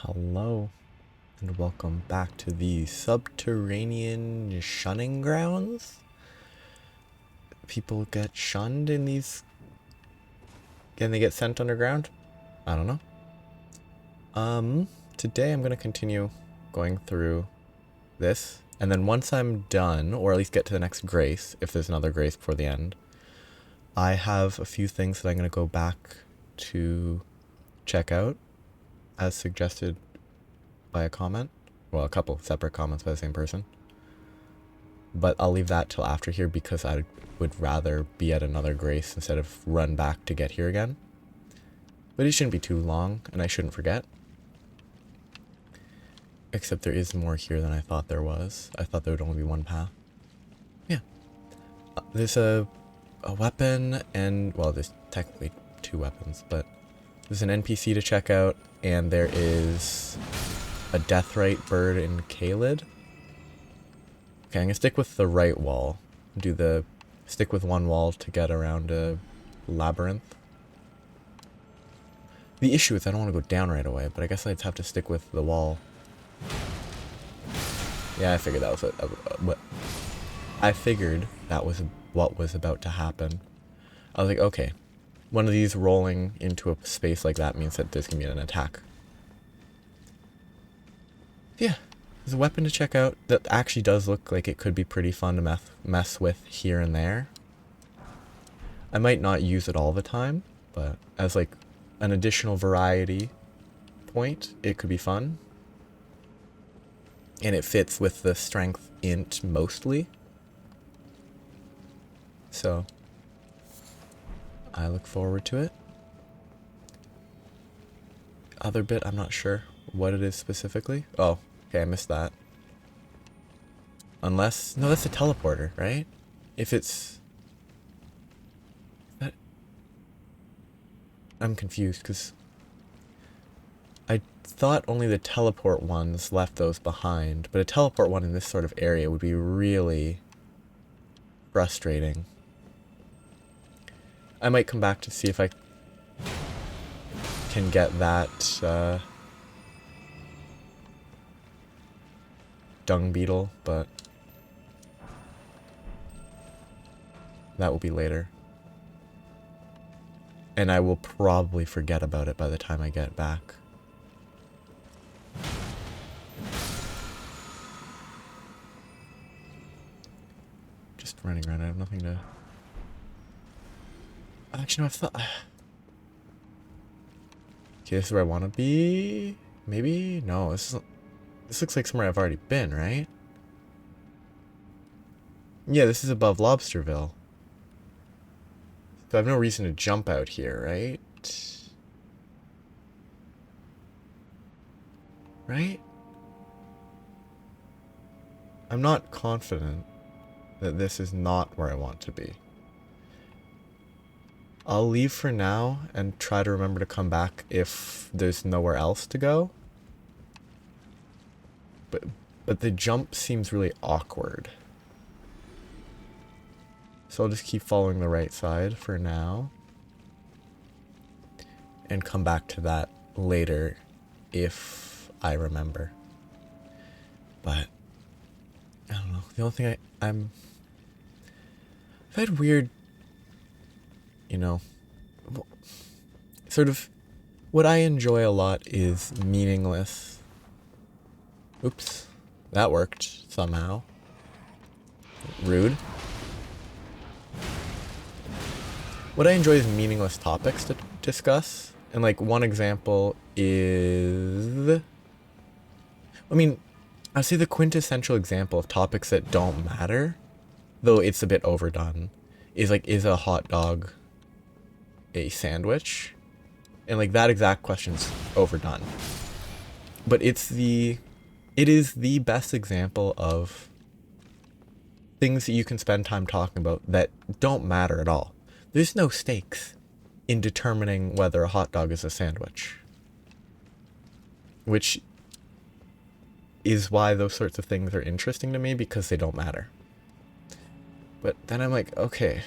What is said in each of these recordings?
Hello, and welcome back to the subterranean shunning grounds. People get shunned in these, and they get sent underground? I don't know. Today I'm going to continue going through this, and then once I'm done, or at least get to the next grace, if there's another grace before the end, I have a few things that I'm going to go back to check out, as suggested by a comment. Well, a couple separate comments by the same person. But I'll leave that till after here because I would rather be at another grace instead of run back to get here again. But it shouldn't be too long, and I shouldn't forget. Except there is more here than I thought there was. I thought there would only be one path. Yeah. There's a weapon and, well, there's technically two weapons, but there's an NPC to check out, and there is a deathrite bird in Kaled. Okay, I'm gonna stick with the right wall. Stick with one wall to get around a labyrinth. The issue is I don't want to go down right away, but I guess I'd have to stick with the wall. Yeah, I figured that was what was about to happen. I was like, okay, one of these rolling into a space like that means that there's gonna be an attack. Yeah, there's a weapon to check out that actually does look like it could be pretty fun to mess with here and there. I might not use it all the time, but as like an additional variety point, it could be fun. And it fits with the strength int mostly. So I look forward to it. Other bit, I'm not sure what it is specifically. Oh, okay, I missed that. Unless, no, that's a teleporter, right? If it's that, I'm confused because I thought only the teleport ones left those behind, but a teleport one in this sort of area would be really frustrating. I might come back to see if I can get that dung beetle, but that will be later. And I will probably forget about it by the time I get back. Just running around, I have nothing to... Actually, no, I've thought... Okay, this is where I want to be? Maybe? No, this looks like somewhere I've already been, right? Yeah, this is above Lobsterville. So I have no reason to jump out here, right? Right? I'm not confident that this is not where I want to be. I'll leave for now and try to remember to come back if there's nowhere else to go. But the jump seems really awkward. So I'll just keep following the right side for now. And come back to that later if I remember. But I don't know. The only thing I've had weird, sort of what I enjoy a lot is meaningless. Oops, that worked somehow. Rude. What I enjoy is meaningless topics to discuss. And like one example is, I'd say the quintessential example of topics that don't matter, though it's a bit overdone, is like, is a hot dog a sandwich? And like that exact question's overdone. But it is the best example of things that you can spend time talking about that don't matter at all. There's no stakes in determining whether a hot dog is a sandwich. Which is why those sorts of things are interesting to me, because they don't matter. But then I'm like, okay.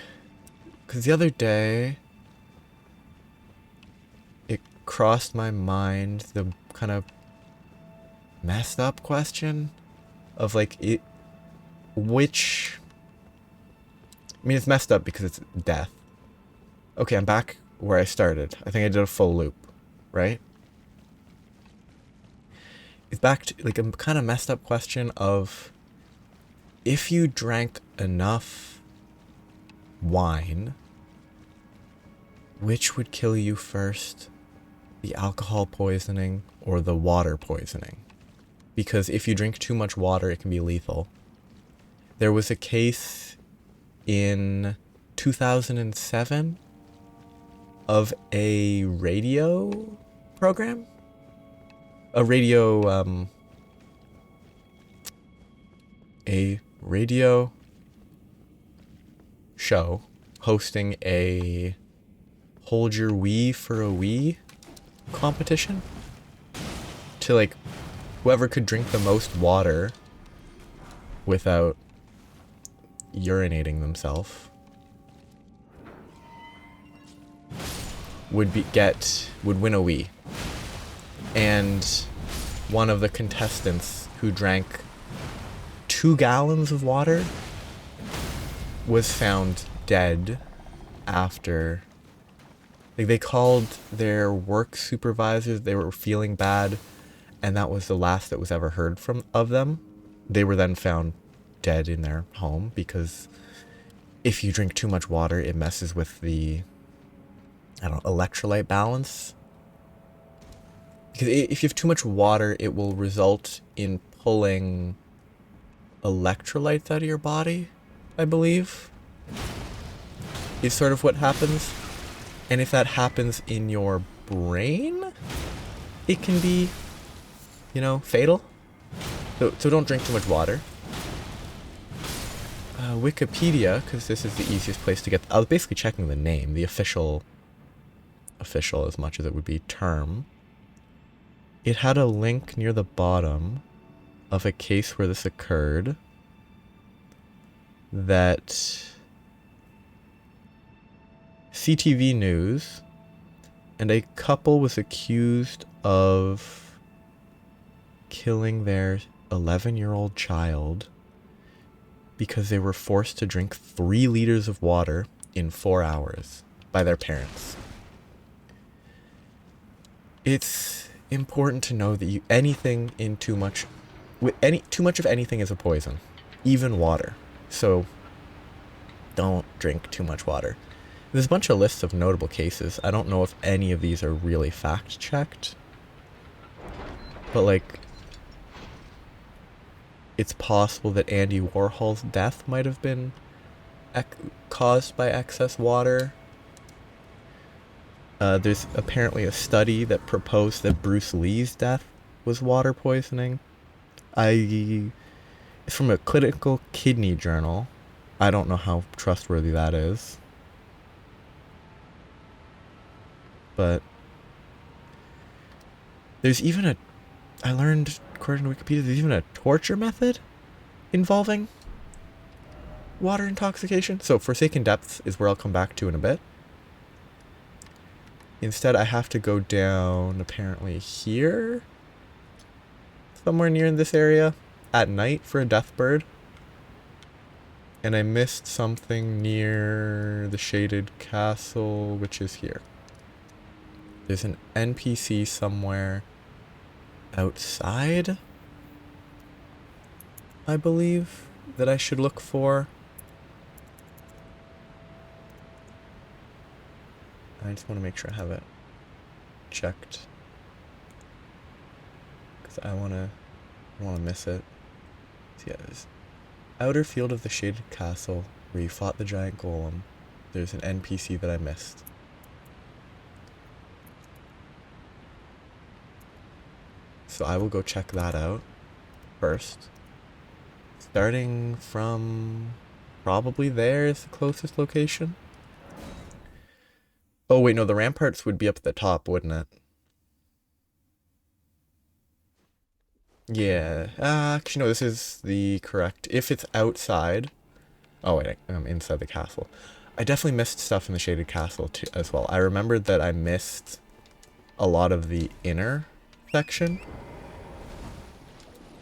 Because the other day, it crossed my mind the kind of messed up question of like which. I mean, it's messed up because it's death. Okay, I'm back where I started. I think I did a full loop, right? It's back to like a kind of messed up question of if you drank enough wine, which would kill you first? The alcohol poisoning or the water poisoning? Because if you drink too much water, it can be lethal. There was a case in 2007 of a radio program? A radio show hosting a hold your wee for a wee competition to like whoever could drink the most water without urinating themselves would win a wee. And one of the contestants who drank 2 gallons of water was found dead after. Like, they called their work supervisors, they were feeling bad, and that was the last that was ever heard of them. They were then found dead in their home because if you drink too much water, it messes with the, electrolyte balance. Because if you have too much water, it will result in pulling electrolytes out of your body, I believe, is sort of what happens. And if that happens in your brain, it can be, fatal. So don't drink too much water. Wikipedia, because this is the easiest place to get. I was basically checking the name, the official as much as it would be term. It had a link near the bottom of a case where this occurred that CTV News, and a couple was accused of killing their 11-year-old child because they were forced to drink 3 liters of water in 4 hours by their parents. It's important to know that too much of anything is a poison, even water. So don't drink too much water. There's a bunch of lists of notable cases. I don't know if any of these are really fact-checked, but like, it's possible that Andy Warhol's death might have been caused by excess water. There's apparently a study that proposed that Bruce Lee's death was water poisoning. It's from a clinical kidney journal. I don't know how trustworthy that is. But there's even I learned, according to Wikipedia, there's even a torture method involving water intoxication. So Forsaken Depths is where I'll come back to in a bit. Instead, I have to go down, apparently, here? Somewhere near in this area, at night for a death bird. And I missed something near the shaded castle, which is here. There's an NPC somewhere outside, I believe, that I should look for. I just want to make sure I have it checked, because I don't want to miss it. So yeah, there's outer field of the shaded castle where you fought the giant golem. There's an NPC that I missed. So I will go check that out first. Starting from probably there is the closest location. Oh wait, no, the ramparts would be up at the top, wouldn't it? Yeah, actually no, this is the correct. If it's outside. Oh wait, I'm inside the castle. I definitely missed stuff in the shaded castle too, as well. I remembered that I missed a lot of the inner section.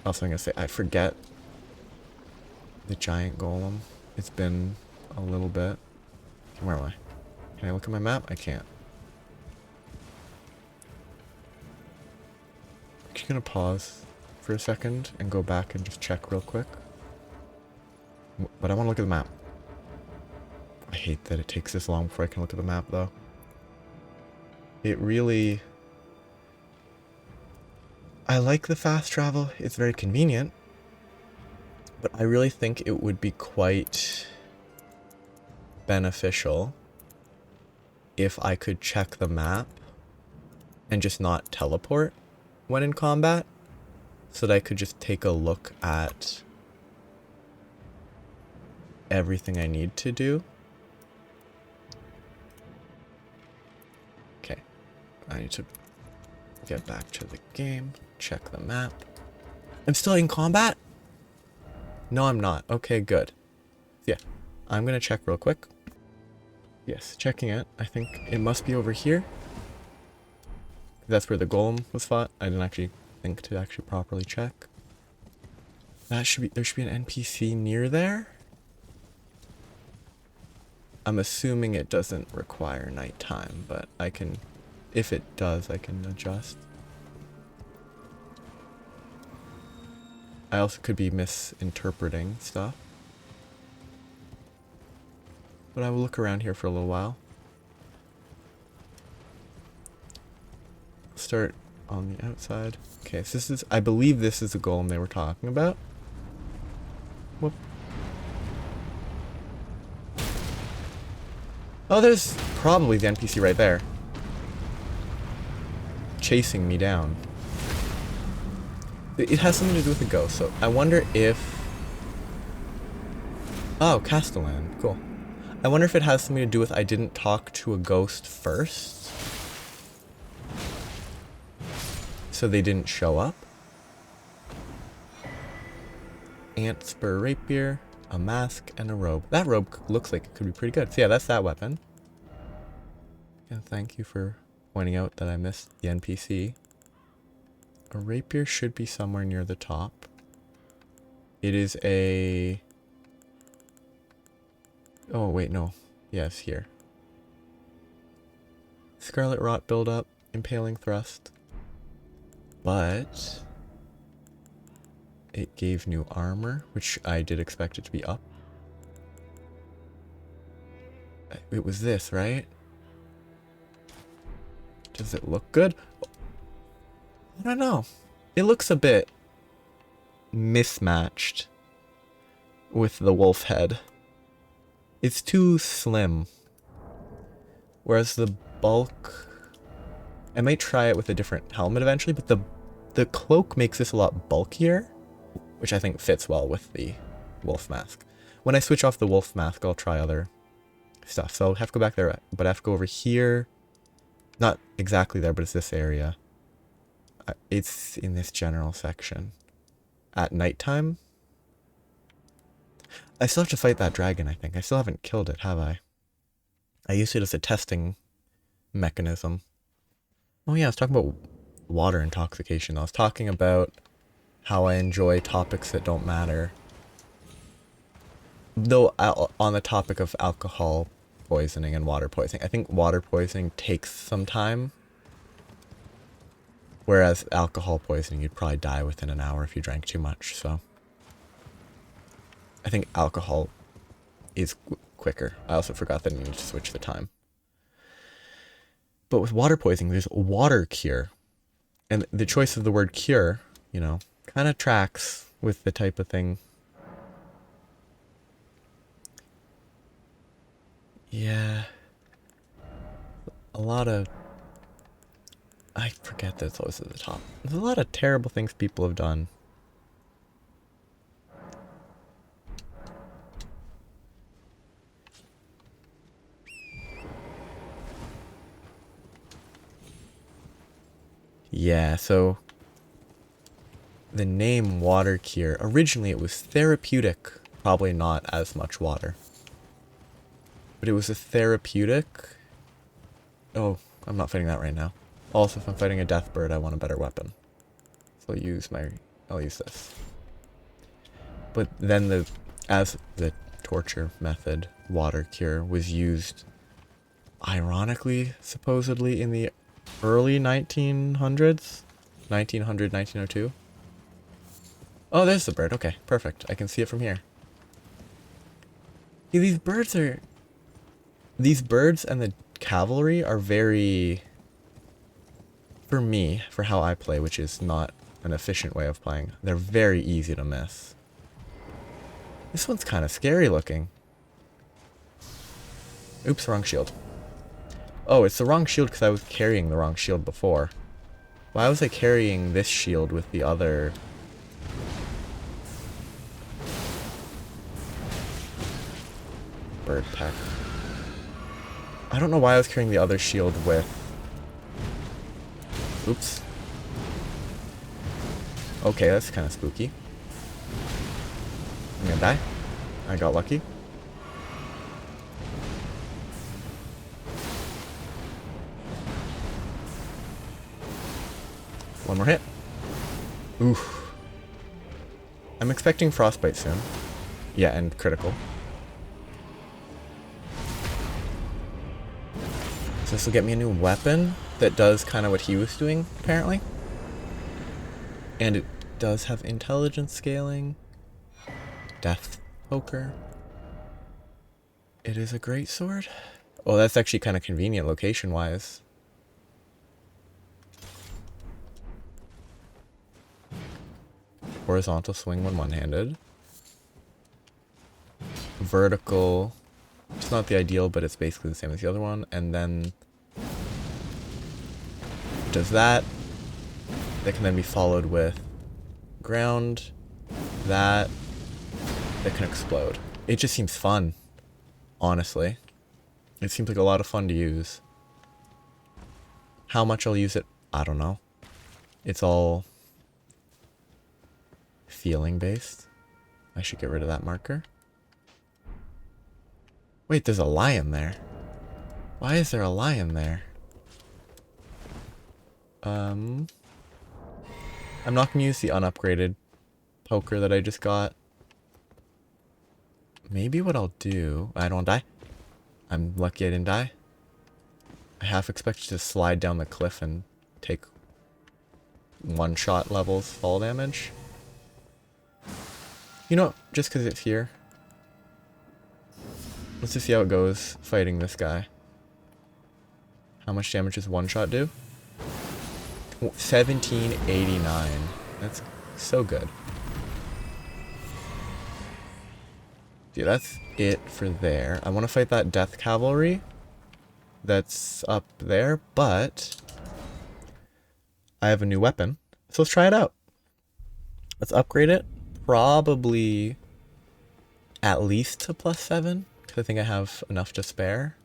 Also, I'm gonna say I forget the giant golem. It's been a little bit. Where am I? Can I look at my map? I can't. I'm just gonna pause for a second and go back and just check real quick. But I want to look at the map. I hate that it takes this long before I can look at the map, though. It really... I like the fast travel. It's very convenient. But I really think it would be quite beneficial if I could check the map and just not teleport when in combat, so that I could just take a look at everything I need to do. Okay, I need to get back to the game, check the map. I'm still in combat? No, I'm not. Okay, good. Yeah, I'm gonna check real quick. Yes, checking it. I think it must be over here. That's where the golem was fought. I didn't actually think to actually properly check. That should be, there should be an NPC near there. I'm assuming it doesn't require nighttime, but I can, if it does, I can adjust. I also could be misinterpreting stuff. But I will look around here for a little while. Start on the outside. Okay, so this is, I believe this is the golem they were talking about. Whoop. Oh, there's probably the NPC right there. Chasing me down. It has something to do with the ghost, so I wonder if... Oh, Castellan. Cool. I wonder if it has something to do with I didn't talk to a ghost first, so they didn't show up. Ant spur rapier, a mask, and a robe. That robe looks like it could be pretty good. So yeah, that's that weapon. And thank you for pointing out that I missed the NPC. A rapier should be somewhere near the top. It is a... Oh, wait, no. Yes, here. Scarlet Rot buildup, impaling thrust. But... it gave new armor, which I did expect it to be up. It was this, right? Does it look good? I don't know. It looks a bit mismatched with the wolf head. It's too slim. Whereas the bulk... I might try it with a different helmet eventually, but the cloak makes this a lot bulkier, which I think fits well with the wolf mask. When I switch off the wolf mask, I'll try other stuff. So I'll have to go back there, but I have to go over here. Not exactly there, but it's this area. It's in this general section. At nighttime. I still have to fight that dragon, I think. I still haven't killed it, have I? I used it as a testing mechanism. Oh yeah, I was talking about water intoxication. I was talking about how I enjoy topics that don't matter. Though on the topic of alcohol poisoning and water poisoning, I think water poisoning takes some time. Whereas alcohol poisoning, you'd probably die within an hour if you drank too much, so... I think alcohol is quicker. I also forgot that I needed to switch the time. But with water poisoning, there's water cure. And the choice of the word cure, you know, kind of tracks with the type of thing. Yeah. A lot of... I forget that it's always at the top. There's a lot of terrible things people have done. Yeah, so the name Water Cure, originally it was therapeutic, probably not as much water. But it was a therapeutic... Oh, I'm not fighting that right now. Also, if I'm fighting a death bird, I want a better weapon. So I'll use my I'll use this. But then as the torture method, water cure was used, ironically, supposedly in the early 1900s? 1900, 1902? Oh, there's the bird. Okay, perfect. I can see it from here. Yeah, these birds and the cavalry are very, for me, for how I play, which is not an efficient way of playing, they're very easy to miss. This one's kind of scary looking. Oops, wrong shield. Oh, it's the wrong shield because I was carrying the wrong shield before. Why was I carrying this shield with the other? Bird peck. I don't know why I was carrying the other shield with... Oops. Okay, that's kind of spooky. I'm gonna die. I got lucky. One more hit. Oof. I'm expecting frostbite soon. Yeah, and critical. So this will get me a new weapon that does kind of what he was doing, apparently. And it does have intelligence scaling. Death poker. It is a great sword. Oh, that's actually kind of convenient location-wise. Horizontal swing when one-handed. Vertical. It's not the ideal, but it's basically the same as the other one. And then does that. That can then be followed with ground. That can explode. It just seems fun, honestly. It seems like a lot of fun to use. How much I'll use it, I don't know. It's all feeling based. I should get rid of that marker. Wait, there's a lion there. Why is there a lion there? I'm not going to use the unupgraded poker that I just got. Maybe what I'll do... I don't die. I'm lucky I didn't die. I half expected to slide down the cliff and take one-shot levels fall damage. You know, just because it's here. Let's just see how it goes fighting this guy. How much damage does one shot do? 1789. That's so good. Yeah, that's it for there. I want to fight that death cavalry that's up there, but I have a new weapon. So let's try it out. Let's upgrade it. Probably at least to +7. I think I have enough to spare.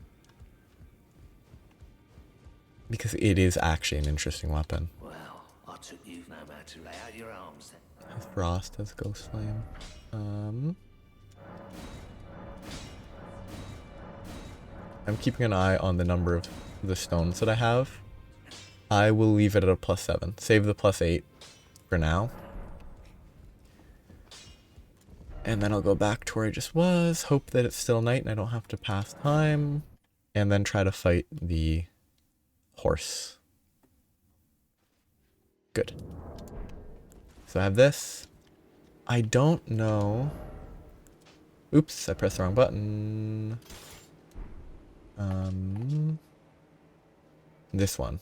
Because it is actually an interesting weapon. Well, I took you no man to lay out your arms then. Has Frost, has Ghost Flame. I'm keeping an eye on the number of the stones that I have. I will leave it at a +7. Save the +8 for now. And then I'll go back to where I just was, hope that it's still night and I don't have to pass time, and then try to fight the horse. Good. So I have this. I don't know. Oops, I pressed the wrong button. This one.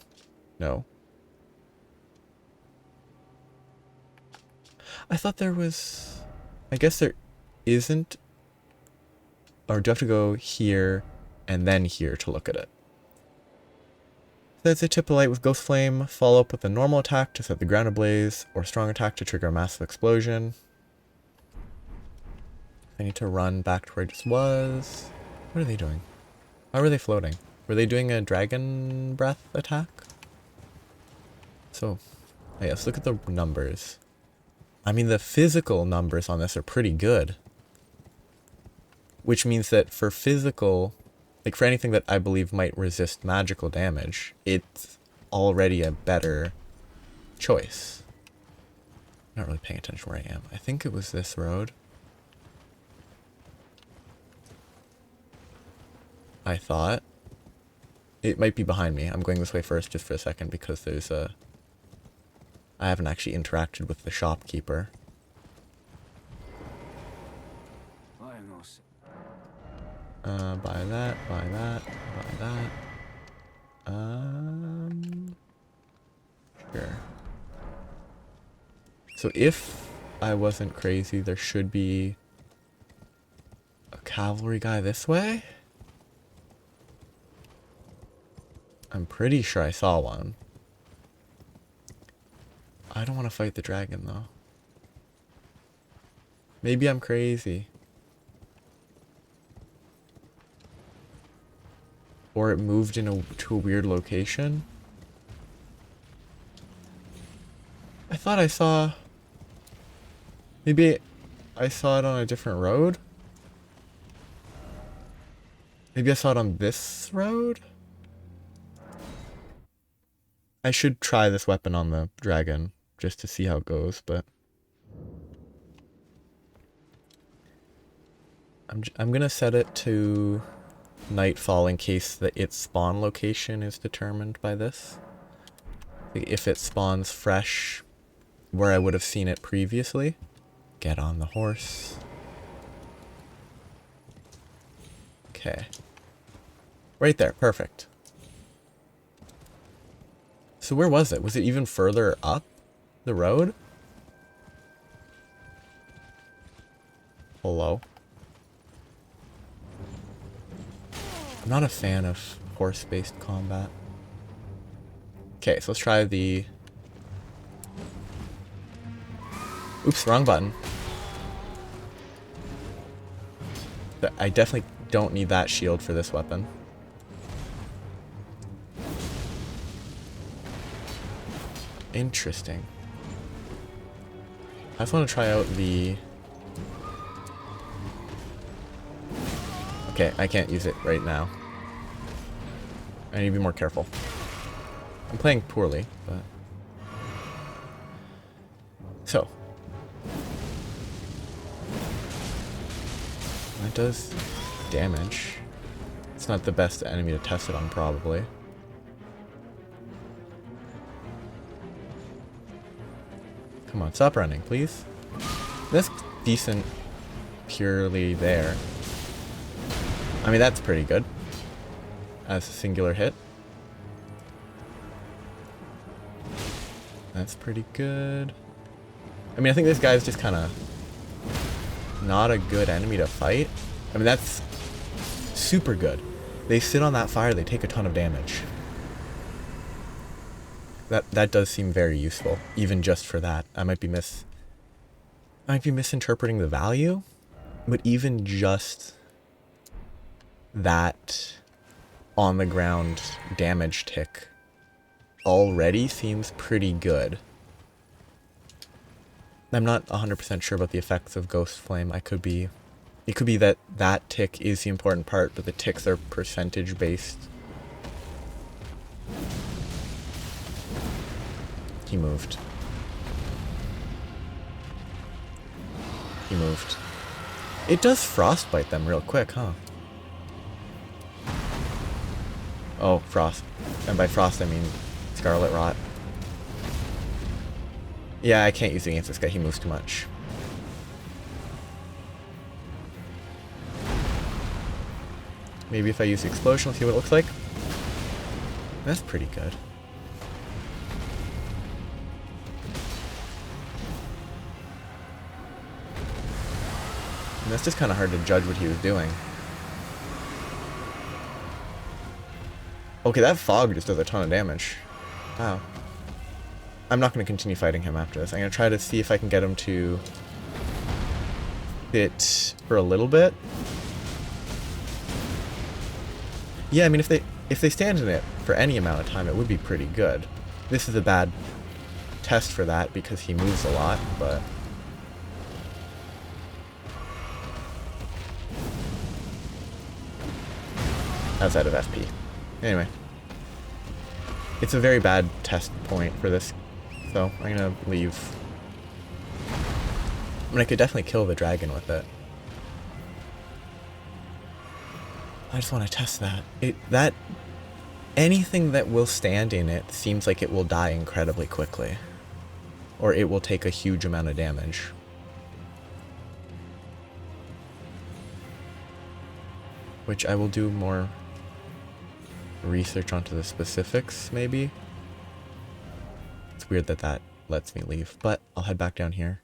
No. I thought there was... I guess there isn't, or do I have to go here and then here to look at it? That's a tip of light with Ghost Flame, follow up with a normal attack to set the ground ablaze, or strong attack to trigger a massive explosion. I need to run back to where I just was. What are they doing? Why were they floating? Were they doing a dragon breath attack? So, yeah, let's look at the numbers. I mean, the physical numbers on this are pretty good. Which means that for physical, like for anything that I believe might resist magical damage, it's already a better choice. Not really paying attention where I am. I think it was this road. I thought. It might be behind me. I'm going this way first just for a second because there's a... I haven't actually interacted with the shopkeeper. Buy that, buy that, buy that. Sure. So if I wasn't crazy, there should be a cavalry guy this way? I'm pretty sure I saw one. I don't want to fight the dragon though. Maybe I'm crazy. Or it moved to a weird location. I thought I saw... Maybe I saw it on a different road? Maybe I saw it on this road? I should try this weapon on the dragon just to see how it goes, but... I'm gonna set it to nightfall in case its spawn location is determined by this. If it spawns fresh where I would have seen it previously. Get on the horse. Okay. Right there, perfect. So where was it? Was it even further up the road? Hello? I'm not a fan of horse-based combat. Okay, so let's try the... Oops, wrong button. I definitely don't need that shield for this weapon. Interesting. I just want to try out the... Okay, I can't use it right now. I need to be more careful. I'm playing poorly, but... So. That does damage. It's not the best enemy to test it on, probably. Come on, stop running, please. That's decent purely there. I mean, that's pretty good. As a singular hit. That's pretty good. I mean, I think this guy's just kind of not a good enemy to fight. I mean, that's super good. They sit on that fire, they take a ton of damage. That does seem very useful, even just for that. I might be misinterpreting the value, but even just that on the ground damage tick already seems pretty good. I'm not 100% sure about the effects of Ghost Flame. It could be that that tick is the important part, but the ticks are percentage based. He moved. He moved. It does frostbite them real quick, huh? Oh, frost. And by frost I mean Scarlet Rot. Yeah, I can't use it against this guy. He moves too much. Maybe if I use the explosion, we'll see what it looks like. That's pretty good. And that's just kind of hard to judge what he was doing. Okay, that fog just does a ton of damage. Wow. I'm not going to continue fighting him after this. I'm going to try to see if I can get him to sit for a little bit. Yeah, I mean, if they stand in it for any amount of time, it would be pretty good. This is a bad test for that because he moves a lot, but... outside of FP. Anyway. It's a very bad test point for this, so I'm gonna leave. I mean, I could definitely kill the dragon with it. I just want to test that. Anything that will stand in it seems like it will die incredibly quickly. Or it will take a huge amount of damage. Which I will do more research onto the specifics, maybe. It's weird that that lets me leave, but I'll head back down here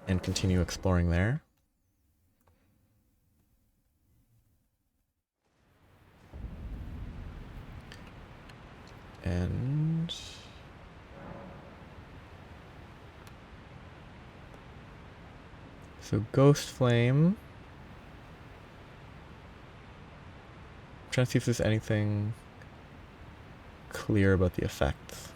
and continue exploring there. And so Ghost Flame. I'm trying to see if there's anything clear about the effects.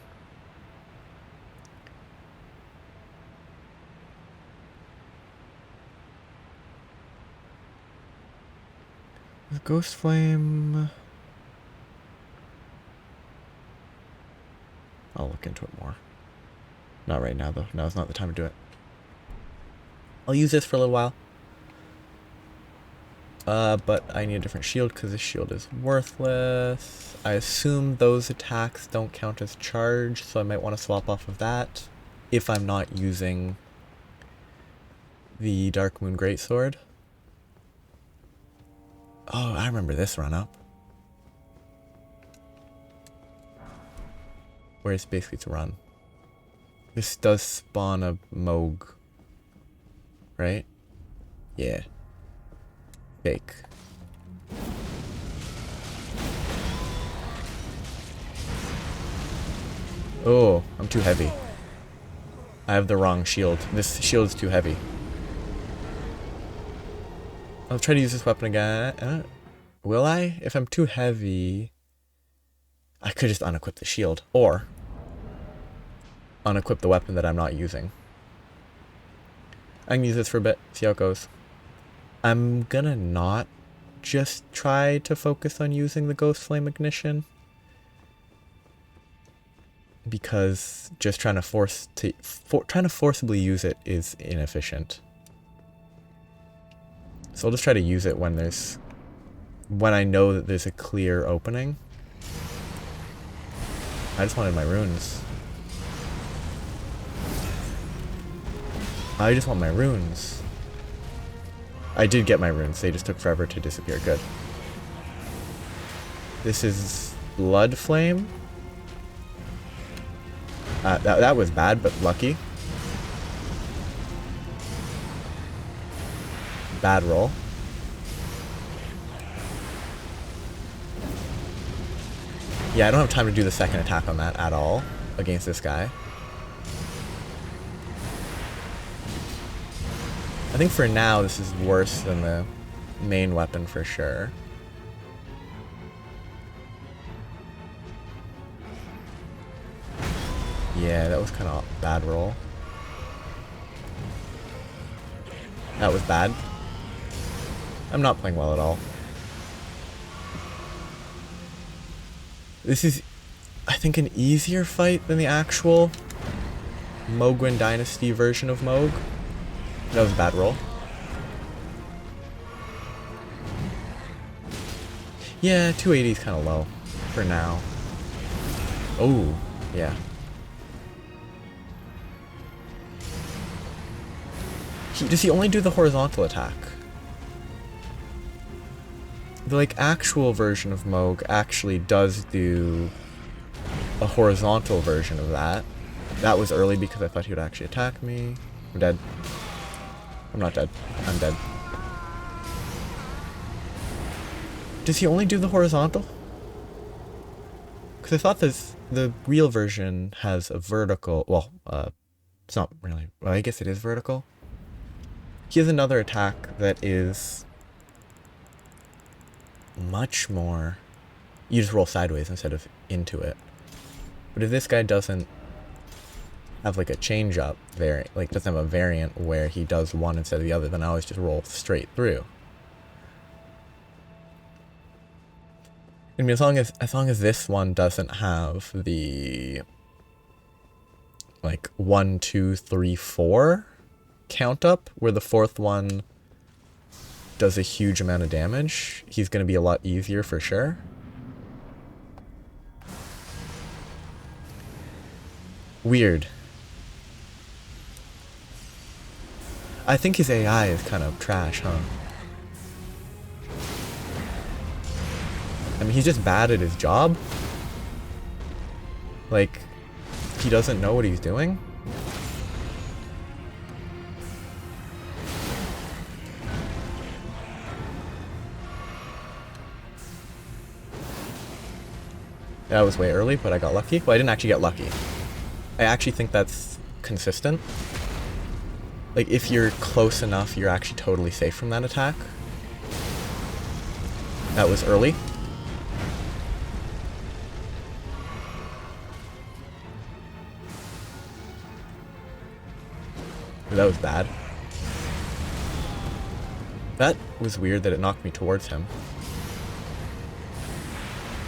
With Ghost Flame, I'll look into it more. Not right now though. Now's not the time to do it. I'll use this for a little while. But I need a different shield because this shield is worthless. I assume those attacks don't count as charge, so I might want to swap off of that if I'm not using the Dark Moon Greatsword. Oh, I remember this run up. Where it's basically to run. This does spawn a Mohg. Right? Yeah. Fake. Oh, I'm too heavy. I have the wrong shield. This shield's too heavy. I'll try to use this weapon again. Will I? If I'm too heavy, I could just unequip the shield. Or unequip the weapon that I'm not using. I can use this for a bit, see how it goes. I'm gonna not just try to focus on using the Ghost Flame Ignition. Because just trying to forcibly use it is inefficient. So I'll just try to use it when I know that there's a clear opening. I just wanted my runes. I just want my runes. I did get my runes, they just took forever to disappear. Good. This is Blood Flame. That was bad, but lucky. Bad roll. Yeah, I don't have time to do the second attack on that at all against this guy. I think for now this is worse than the main weapon for sure. Yeah, that was kind of a bad roll. That was bad. I'm not playing well at all. This is, I think, an easier fight than the actual Mohgwyn Dynasty version of Mohg. That was a bad roll. Yeah, 280 is kind of low for now. Oh, yeah. Does he only do the horizontal attack? The actual version of Mohg actually does do a horizontal version of that. That was early because I thought he would actually attack me. I'm dead. I'm not dead. I'm dead. Does he only do the horizontal? Because I thought the real version has a vertical. Well, it's not really. Well, I guess it is vertical. He has another attack that is much more. You just roll sideways instead of into it. But if this guy doesn't have a change up variant, doesn't have a variant where he does one instead of the other, then I always just roll straight through. I mean, as long as this one doesn't have the like 1, 2, 3, 4 count up, where the fourth one does a huge amount of damage, he's going to be a lot easier for sure. Weird. I think his AI is kind of trash, huh? I mean, he's just bad at his job. Like, he doesn't know what he's doing. That was way early, but I got lucky. Well, I didn't actually get lucky. I actually think that's consistent. Like, if you're close enough, you're actually totally safe from that attack. That was early. That was bad. That was weird that it knocked me towards him.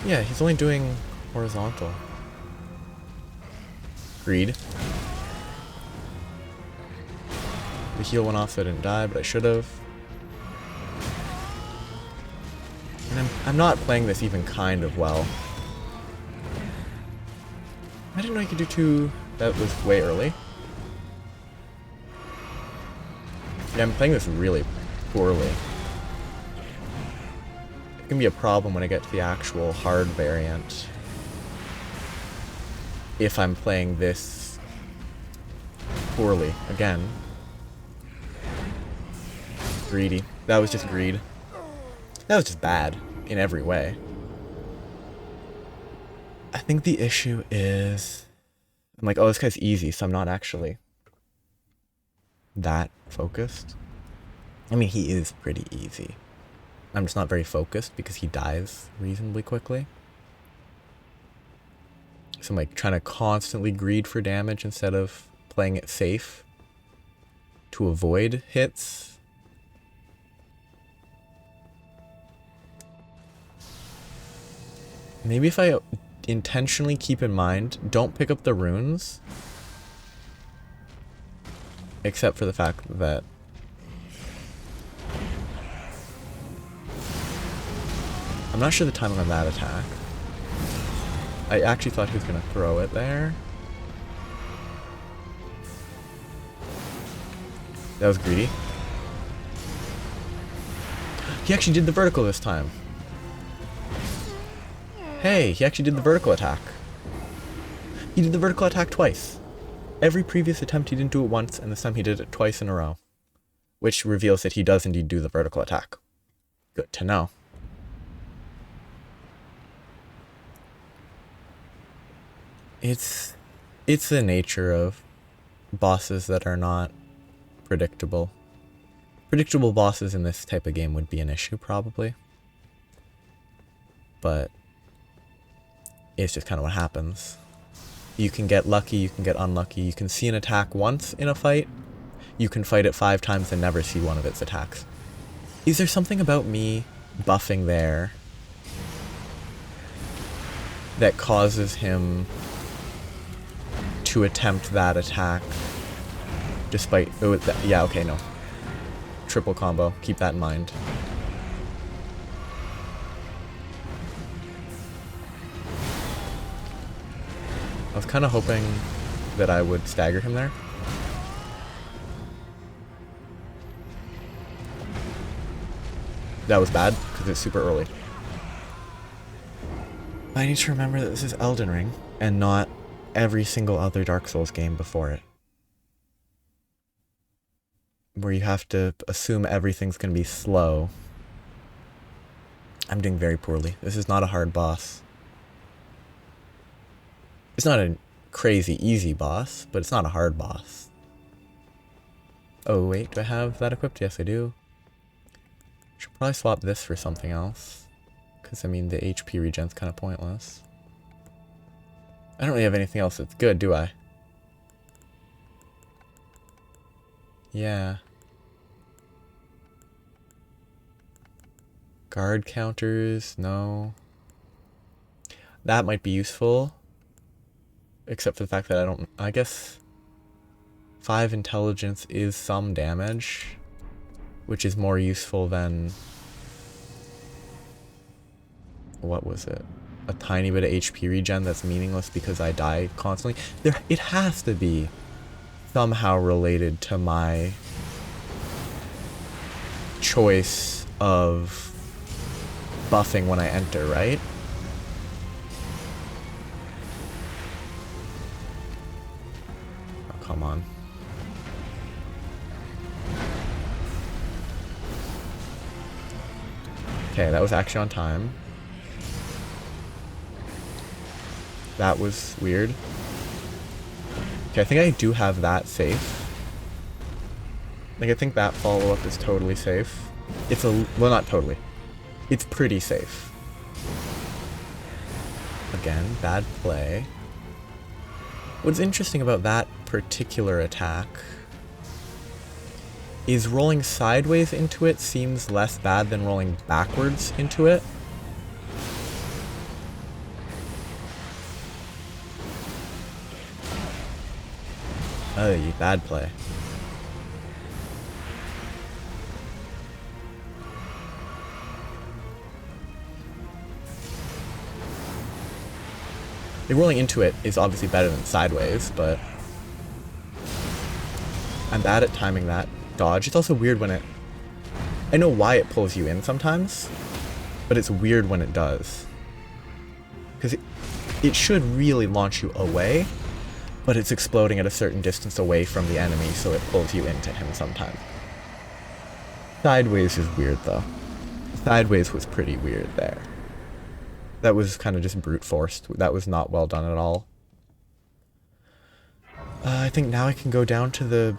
Yeah, he's only doing horizontal. Greed. The heal went off so I didn't die, but I should have. And I'm not playing this even kind of well. I didn't know I could do 2. That was way early. Yeah, I'm playing this really poorly. It can be a problem when I get to the actual hard variant. If I'm playing this poorly. Again. Greedy. That was just greed. That was just bad in every way. I think the issue is I'm like, oh, this guy's easy, so I'm not actually that focused. I mean, he is pretty easy. I'm just not very focused because he dies reasonably quickly. So I'm like trying to constantly greed for damage instead of playing it safe to avoid hits. Maybe if I intentionally keep in mind, don't pick up the runes. Except for the fact that I'm not sure the timing on that attack. I actually thought he was going to throw it there. That was greedy. He actually did the vertical this time. Hey, he actually did the vertical attack. He did the vertical attack twice. Every previous attempt he didn't do it once, and this time he did it twice in a row. Which reveals that he does indeed do the vertical attack. Good to know. It's the nature of bosses that are not predictable. Predictable bosses in this type of game would be an issue, probably. But it's just kind of what happens. You can get lucky, you can get unlucky, you can see an attack once in a fight, you can fight it 5 times and never see one of its attacks. Is there something about me buffing there that causes him to attempt that attack despite... Oh, yeah, okay, no. Triple combo, keep that in mind. I was kind of hoping that I would stagger him there. That was bad, because it's super early. I need to remember that this is Elden Ring, and not every single other Dark Souls game before it. Where you have to assume everything's going to be slow. I'm doing very poorly. This is not a hard boss. It's not a crazy easy boss, but it's not a hard boss. Oh wait, do I have that equipped? Yes, I do. Should probably swap this for something else. Because, I mean, the HP regen's kind of pointless. I don't really have anything else that's good, do I? Yeah. Guard counters, no. That might be useful. Except for the fact that I guess 5 intelligence is some damage, which is more useful than... What was it? A tiny bit of HP regen that's meaningless because I die constantly. It has to be somehow related to my choice of buffing when I enter, right? Oh, come on. Okay, that was actually on time. That was weird. Okay, I think I do have that safe. Like, I think that follow-up is totally safe. It's well, not totally. It's pretty safe. Again, bad play. What's interesting about that particular attack is rolling sideways into it seems less bad than rolling backwards into it. Oh, bad play. The rolling into it is obviously better than sideways, but I'm bad at timing that dodge. It's also weird when it... I know why it pulls you in sometimes, but it's weird when it does. Because it should really launch you away, but it's exploding at a certain distance away from the enemy, so it pulls you into him sometimes. Sideways is weird, though. Sideways was pretty weird there. That was kind of just brute forced. That was not well done at all. I think now I can go down to the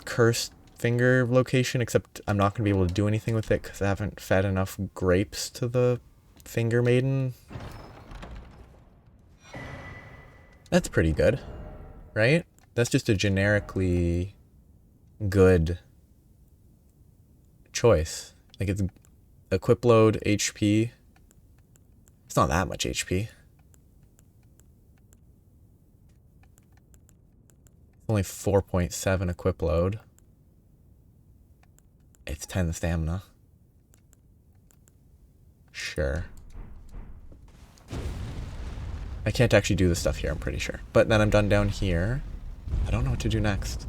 cursed finger location, except I'm not going to be able to do anything with it because I haven't fed enough grapes to the finger maiden. That's pretty good, right? That's just a generically good choice. Like, it's equip load, HP. It's not that much HP. It's only 4.7 equip load. It's 10 stamina. Sure. I can't actually do this stuff here, I'm pretty sure. But then I'm done down here. I don't know what to do next.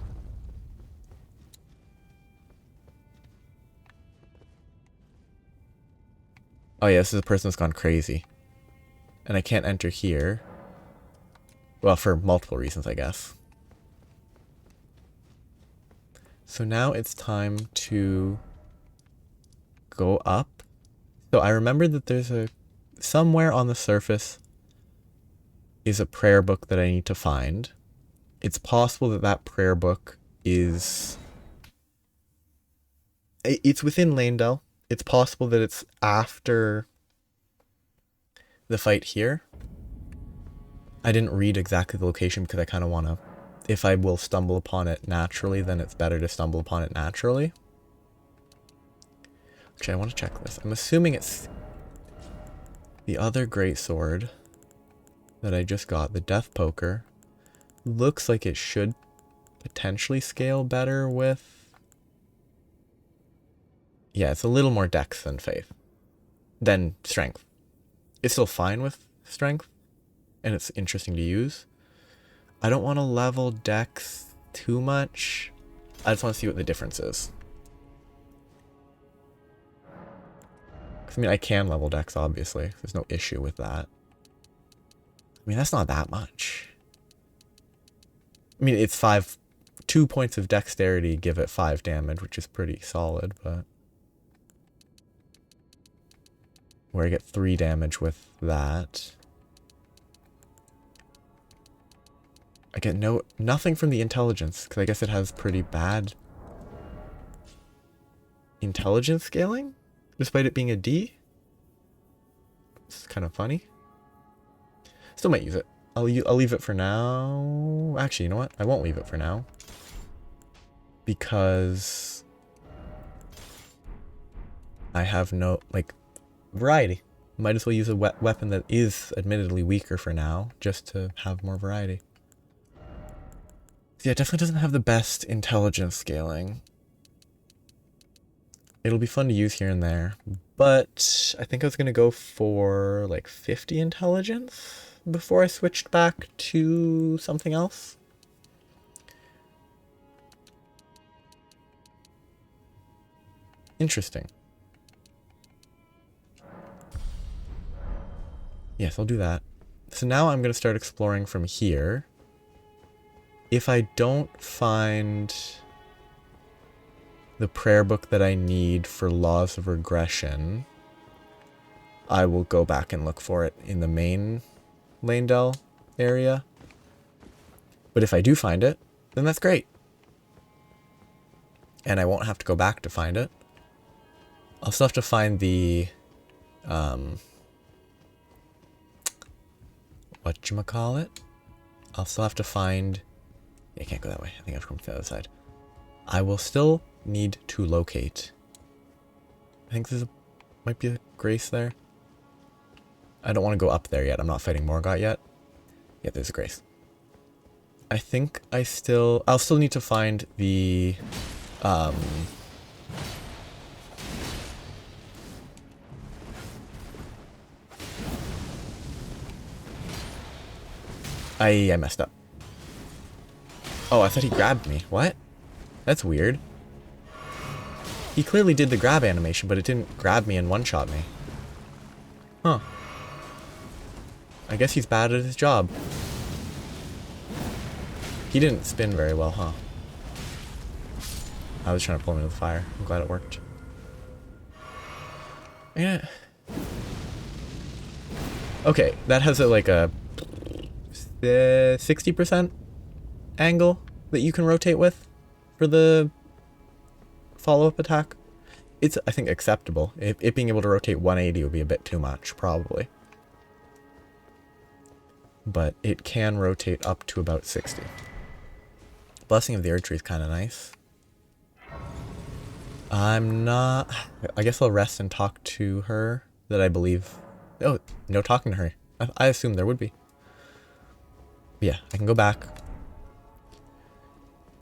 Oh yeah, this is a person that's gone crazy. And I can't enter here. Well, for multiple reasons, I guess. So now it's time to go up. So I remember that there's somewhere on the surface is a prayer book that I need to find. It's possible that that prayer book is... It's within Lanedell. It's possible that it's after the fight here. I didn't read exactly the location because I kind of want to... If I will stumble upon it naturally, then it's better to stumble upon it naturally. Actually, I want to check this. I'm assuming it's the other greatsword that I just got, the Death Poker. Looks like it should potentially scale better with... Yeah, it's a little more dex than faith. Than strength. It's still fine with strength, and it's interesting to use. I don't want to level dex too much. I just want to see what the difference is. I mean, I can level dex, obviously. There's no issue with that. I mean, that's not that much. I mean, it's 2 points of dexterity give it 5 damage, which is pretty solid, but... Where I get 3 damage with that. I get nothing from the intelligence, because I guess it has pretty bad intelligence scaling, despite it being a D. It's kind of funny. Still might use it. I'll leave it for now. Actually, you know what? I won't leave it for now. Because I have no, like, variety. Might as well use a weapon that is admittedly weaker for now, just to have more variety. Yeah, it definitely doesn't have the best intelligence scaling. It'll be fun to use here and there, but I think I was going to go for like 50 intelligence before I switched back to something else. Interesting. Yes, I'll do that. So now I'm going to start exploring from here. If I don't find the prayer book that I need for laws of regression, I will go back and look for it in the main Lanedell area. But if I do find it, then that's great. And I won't have to go back to find it. I'll still have to find the, whatchamacallit? I'll still have to find, yeah, I can't go that way. I think I have to come to the other side. I will still need to locate. I think might be a grace there. I don't want to go up there yet. I'm not fighting Morgott yet. Yeah, there's a grace. I think I'll still need to find the, I messed up. Oh, I thought he grabbed me. What? That's weird. He clearly did the grab animation, but it didn't grab me and one-shot me. Huh. I guess he's bad at his job. He didn't spin very well, huh? I was trying to pull him into the fire. I'm glad it worked. Yeah. Okay, that has like a 60% angle that you can rotate with for the follow-up attack. It's, I think, acceptable. It being able to rotate 180 would be a bit too much, probably. But it can rotate up to about 60. Blessing of the Erdtree is kind of nice. I'm not... I guess I'll rest and talk to her, that I believe... Oh, no talking to her. I assumed there would be. Yeah, I can go back.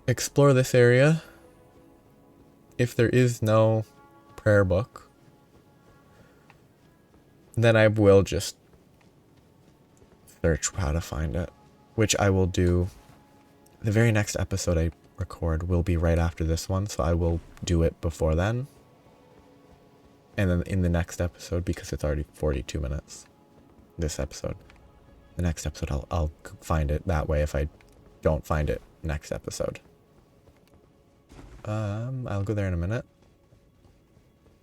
Explore this area. If there is no prayer book, then I will just search how to find it, which I will do. The very next episode I record will be right after this one, so I will do it before then. And then in the next episode, because it's already 42 minutes, this episode, the next episode I'll find it that way if I don't find it next episode. I'll go there in a minute.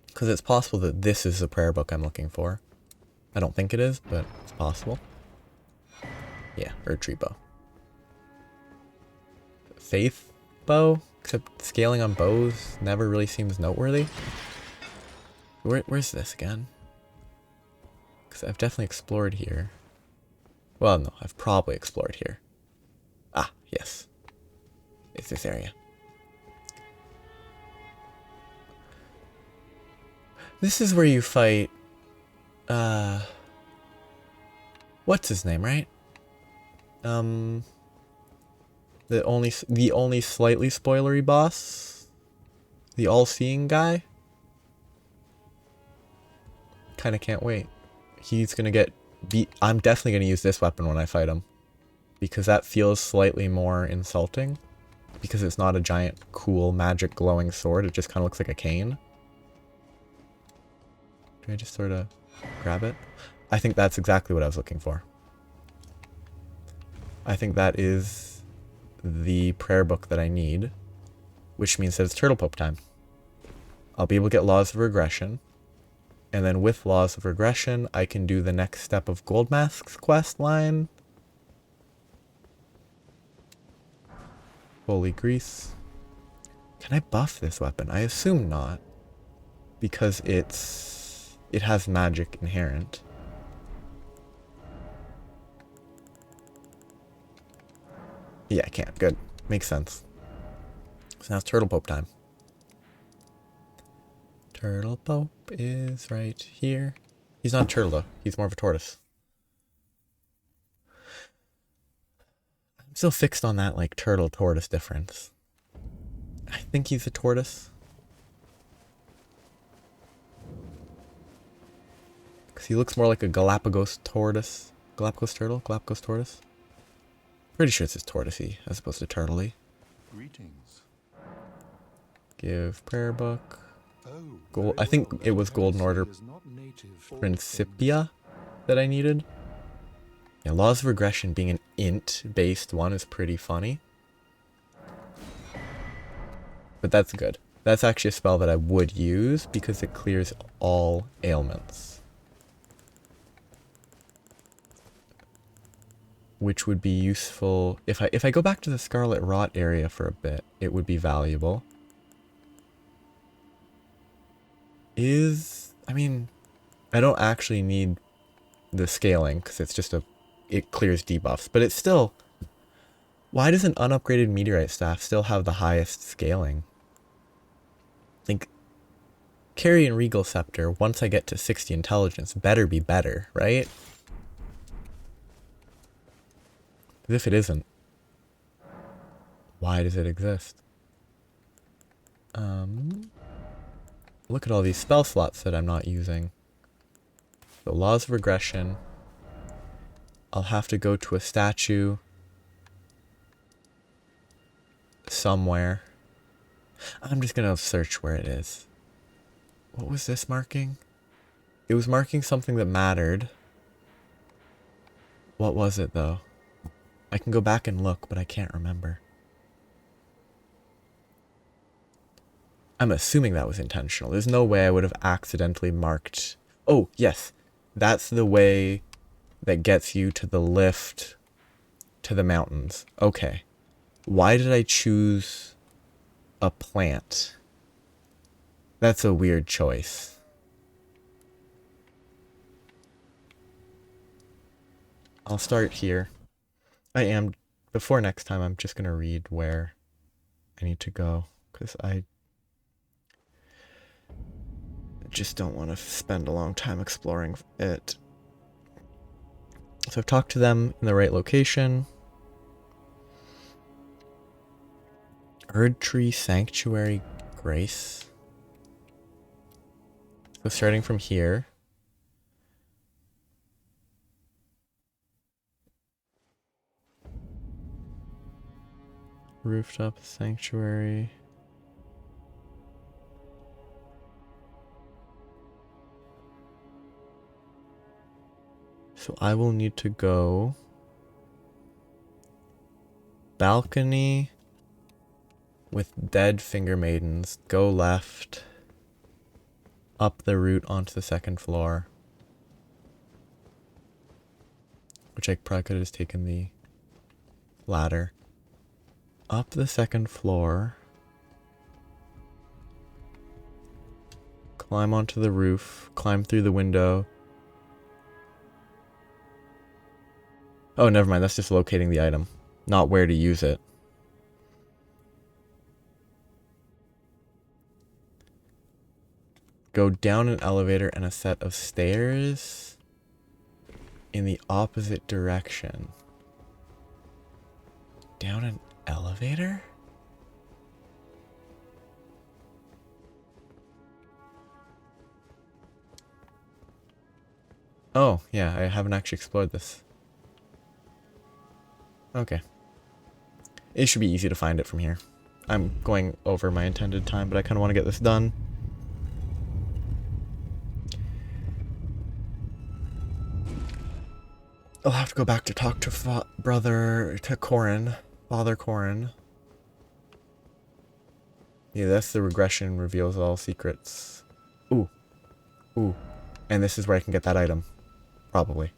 Because it's possible that this is the prayer book I'm looking for. I don't think it is, but it's possible. Yeah, Erdtree bow. Faith bow? Except scaling on bows never really seems noteworthy. Where's this again? Because I've definitely explored here. Well, no, I've probably explored here. Ah, yes. It's this area. This is where you fight, what's his name, right? The only slightly spoilery boss? The all-seeing guy? Kinda can't wait. He's gonna get beat. I'm definitely gonna use this weapon when I fight him. Because that feels slightly more insulting. Because it's not a giant, cool, magic glowing sword, it just kinda looks like a cane. Do I just sort of grab it? I think that's exactly what I was looking for. I think that is the prayer book that I need, which means that it's Turtle Pope time. I'll be able to get Laws of Regression, and then with Laws of Regression, I can do the next step of Goldmask's quest line. Holy Grease. Can I buff this weapon? I assume not, because it has magic inherent. Yeah, I can't. Good. Makes sense. So now it's Turtle Pope time. Turtle Pope is right here. He's not a turtle though. He's more of a tortoise. I'm still fixed on that, like, turtle-tortoise difference. I think he's a tortoise. Because he looks more like a Galapagos tortoise. Galapagos turtle? Galapagos tortoise? Pretty sure it's tortoisey as opposed to turtley. Greetings. Give prayer book. Oh, Gold. very I think well. it was Golden Order Heresy is not native or Principia that I needed. Yeah, Laws of Regression being an int-based one is pretty funny. But that's good. That's actually a spell that I would use because it clears all ailments. Which would be useful if I go back to the Scarlet Rot area for a bit, it would be valuable. I mean, I don't actually need the scaling because it's just it clears debuffs, but it's still, why does an unupgraded meteorite staff still have the highest scaling? Like, Carry and Regal Scepter, once I get to 60 intelligence, better be better, right? As if it isn't, why does it exist? Look at all these spell slots that I'm not using. So Laws of Regression. I'll have to go to a statue somewhere. I'm just gonna search where it is. What was this marking? It was marking something that mattered. What was it though? I can go back and look, but I can't remember. I'm assuming that was intentional. There's no way I would have accidentally marked... Oh, yes. That's the way that gets you to the lift to the mountains. Okay. Why did I choose a plant? That's a weird choice. I'll start here. Before next time, I'm just going to read where I need to go, because I just don't want to spend a long time exploring it. So I've talked to them in the right location. Erdtree Sanctuary Grace. So starting from here. Rooftop Sanctuary. So I will need to go balcony with dead finger maidens. Go left. Up the route onto the second floor. Which I probably could have just taken the ladder. Up the second floor. Climb onto the roof. Climb through the window. Oh, never mind. That's just locating the item. Not where to use it. Go down an elevator and a set of stairs in the opposite direction. Down an elevator? Oh, yeah, I haven't actually explored this. Okay. It should be easy to find it from here. I'm going over my intended time, but I kind of want to get this done. I'll have to go back to talk to Father Corin. Yeah, that's the regression reveals all secrets. Ooh. Ooh. And this is where I can get that item. Probably.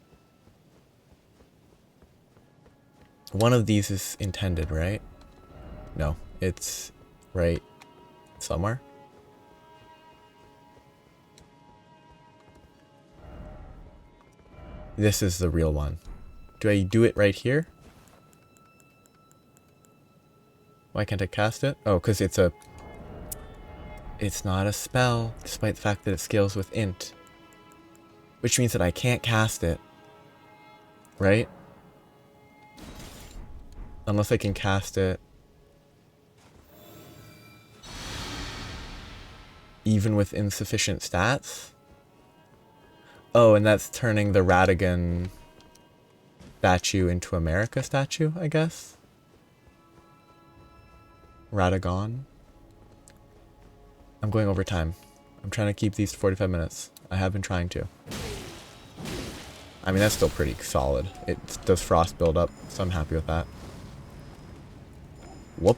One of these is intended, right? No, it's right somewhere. This is the real one. Do I do it right here? Why can't I cast it? Oh, because it's not a spell, despite the fact that it scales with int. Which means that I can't cast it. Right? Unless I can cast it even with insufficient stats. Oh, and that's turning the Radigan statue into America statue, I guess. Radagon. I'm going over time. I'm trying to keep these to 45 minutes. I have been trying to. I mean, that's still pretty solid. It does frost build up, so I'm happy with that. Whoop.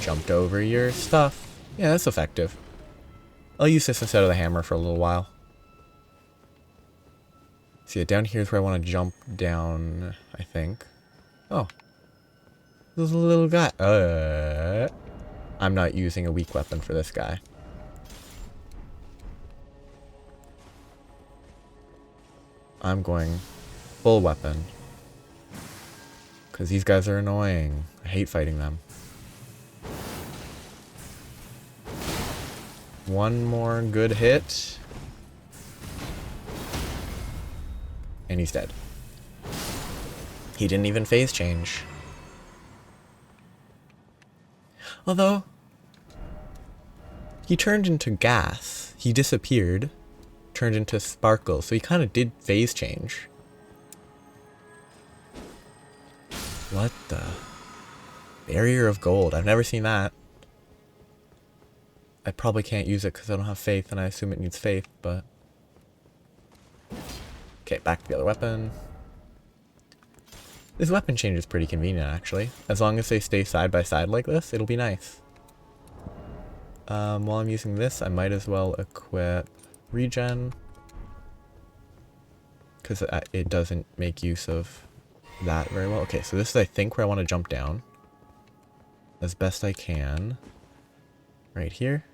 Jumped over your stuff. Yeah, that's effective. I'll use this instead of the hammer for a little while. See, down here is where I want to jump down, I think. Oh. There's a little guy. I'm not using a weak weapon for this guy. I'm going full weapon. Because these guys are annoying. I hate fighting them. One more good hit. And he's dead. He didn't even phase change. Although, he turned into gas. He disappeared. Turned into sparkle. So he kind of did phase change. What the? Barrier of gold. I've never seen that. I probably can't use it because I don't have faith, and I assume it needs faith, but... Okay, back to the other weapon. This weapon change is pretty convenient, actually. As long as they stay side by side like this, it'll be nice. While I'm using this, I might as well equip regen. Because it doesn't make use of that very well. Okay, so this is, I think, where I want to jump down. As best I can. Right here.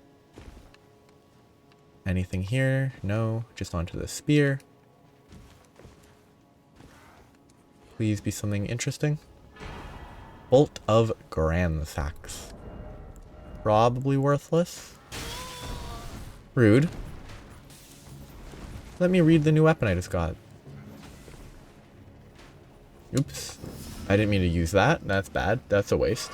Anything here? No. Just onto the spear. Please be something interesting. Bolt of Gransax. Probably worthless. Rude. Let me read the new weapon I just got. Oops. I didn't mean to use that. That's bad. That's a waste.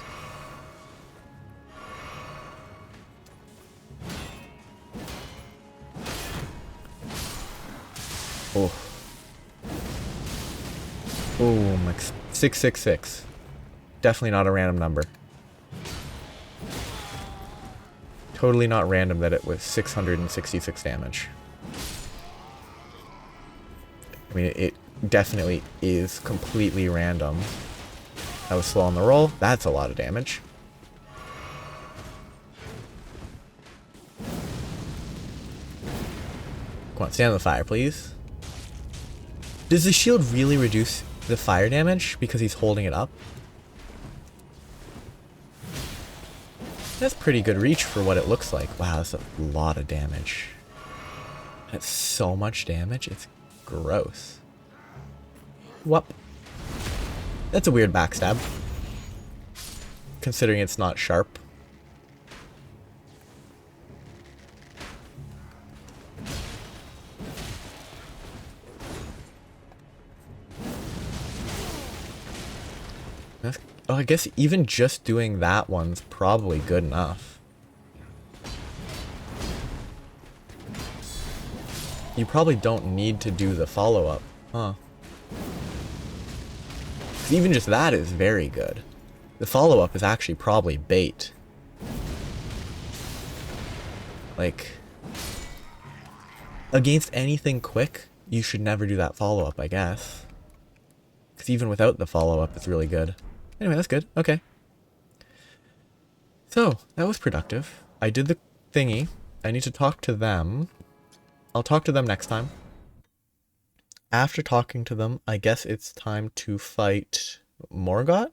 Oh. Boom. Like 666. Definitely not a random number. Totally not random that it was 666 damage. I mean, it definitely is completely random. I was slow on the roll. That's a lot of damage. Come on, stand in the fire, please. Does the shield really reduce the fire damage because he's holding it up? That's pretty good reach for what it looks like. Wow, that's a lot of damage. That's so much damage. It's gross. Whoop. That's a weird backstab. Considering it's not sharp. Oh, I guess even just doing that one's probably good enough. You probably don't need to do the follow-up, huh? 'Cause even just that is very good. The follow-up is actually probably bait. Like, against anything quick, you should never do that follow-up, I guess. Because even without the follow-up, it's really good. Anyway, that's good. Okay. So, that was productive. I did the thingy. I need to talk to them. I'll talk to them next time. After talking to them, I guess it's time to fight Morgott?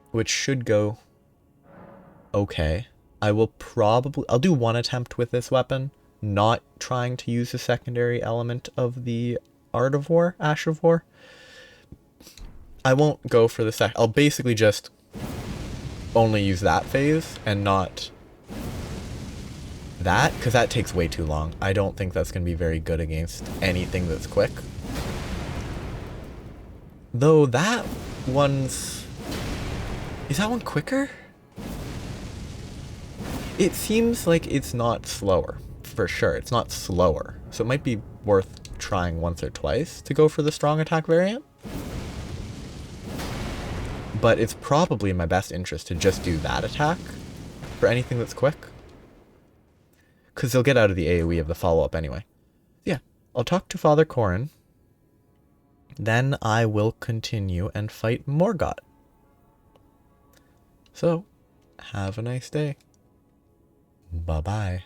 Which should go okay. I'll do one attempt with this weapon, not trying to use the secondary element of the Art of War, Ash of War. I won't go for the I'll basically just only use that phase and not that, because that takes way too long. I don't think that's going to be very good against anything that's quick. Though that one's... Is that one quicker? It seems like it's not slower, for sure. It's not slower. So it might be worth trying once or twice to go for the strong attack variant. But it's probably in my best interest to just do that attack for anything that's quick. Because they'll get out of the AoE of the follow-up anyway. Yeah, I'll talk to Father Corrin. Then I will continue and fight Morgott. So, have a nice day. Bye-bye.